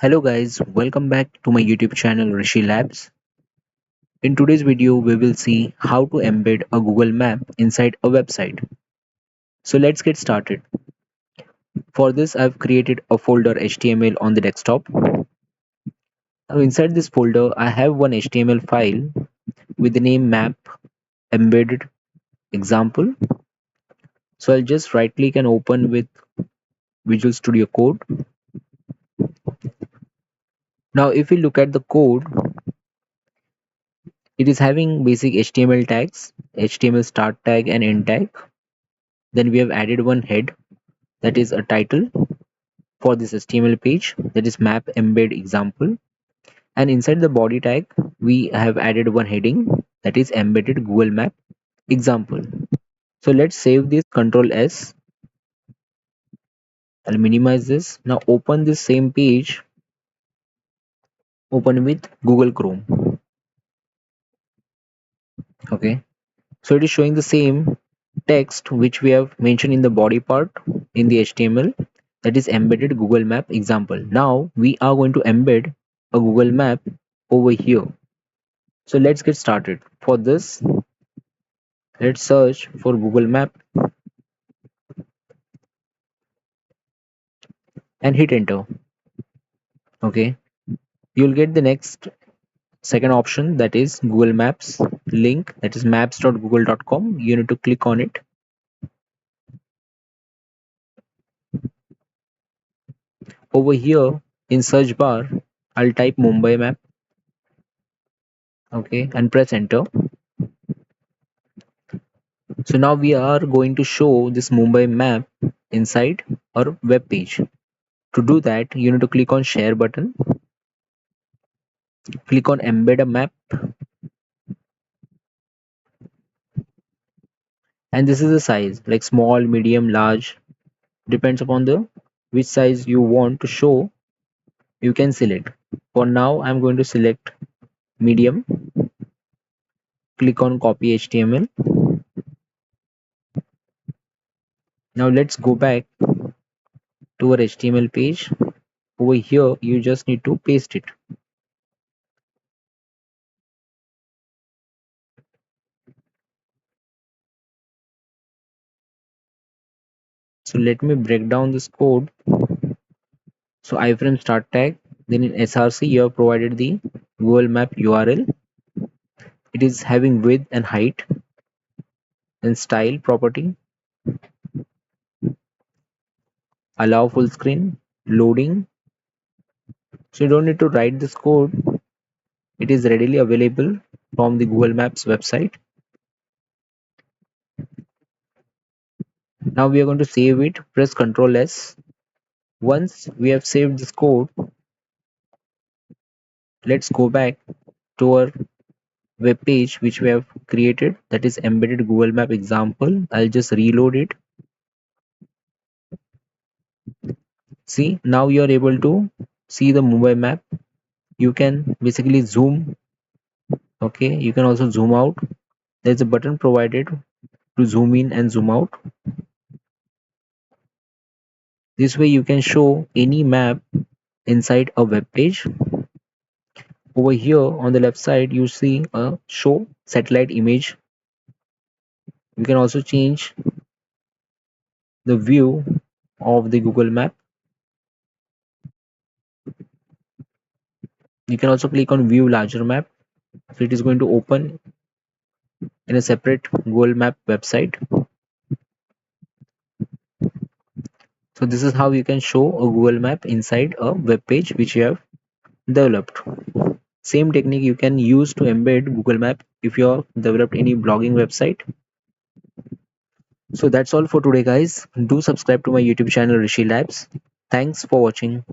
Hello guys, welcome back to my YouTube channel Rishi Labs. In today's video, we will see how to embed a Google map inside a website. So let's get started. For this, I've created a folder HTML on the desktop. Now inside this folder, I have one HTML file with the name map embedded example. So I'll just right click and open with Visual Studio Code. Now if we look at the code, it is having basic HTML tags, HTML start tag and end tag. Then we have added one head, that is a title for this HTML page, that is map embed example, and inside the body tag we have added one heading, that is embedded Google map example. So let's save this, Control S. I'll minimize this. Now open this same page, open with Google Chrome. Okay, so it is showing the same text which we have mentioned in the body part in the HTML, that is embedded Google map example. Now we are going to embed a Google map over here. So let's get started. For this, let's search for Google map and hit enter. Okay, you'll get the next second option, that is Google Maps link, that is maps.google.com. You need to click on it. Over here in search bar, I'll type Mumbai map. Okay, and press enter. So now we are going to show this Mumbai map inside our web page. To do that, you need to click on share button, click on embed a map, and this is the size, like small, medium, large, depends upon the which size you want to show. You can select. For now I'm going to select medium. Click on copy HTML. Now let's go back to our HTML page. Over here you just need to paste it. So let me break down this code. So iframe start tag, then in src you have provided the Google map URL. It is having width and height. Then style property, allow full screen, loading. So you don't need to write this code. It is readily available from the Google Maps website. Now we are going to save it. Press Ctrl S. Once we have saved this code, let's go back to our web page which we have created, that is embedded Google map example. I'll just reload it. See, now you are able to see the Mumbai map. You can basically zoom. Okay, you can also zoom out. There's a button provided to zoom in and zoom out. This way you can show any map inside a web page. Over here on the left side you see a show satellite image. You can also change the view of the Google map. You can also click on view larger map, so it is going to open in a separate Google map website. So this is how you can show a Google map inside a web page which you have developed. Same technique you can use to embed Google map if you have developed any blogging website. So that's all for today guys. Do subscribe to my YouTube channel Rishi Labs. Thanks for watching.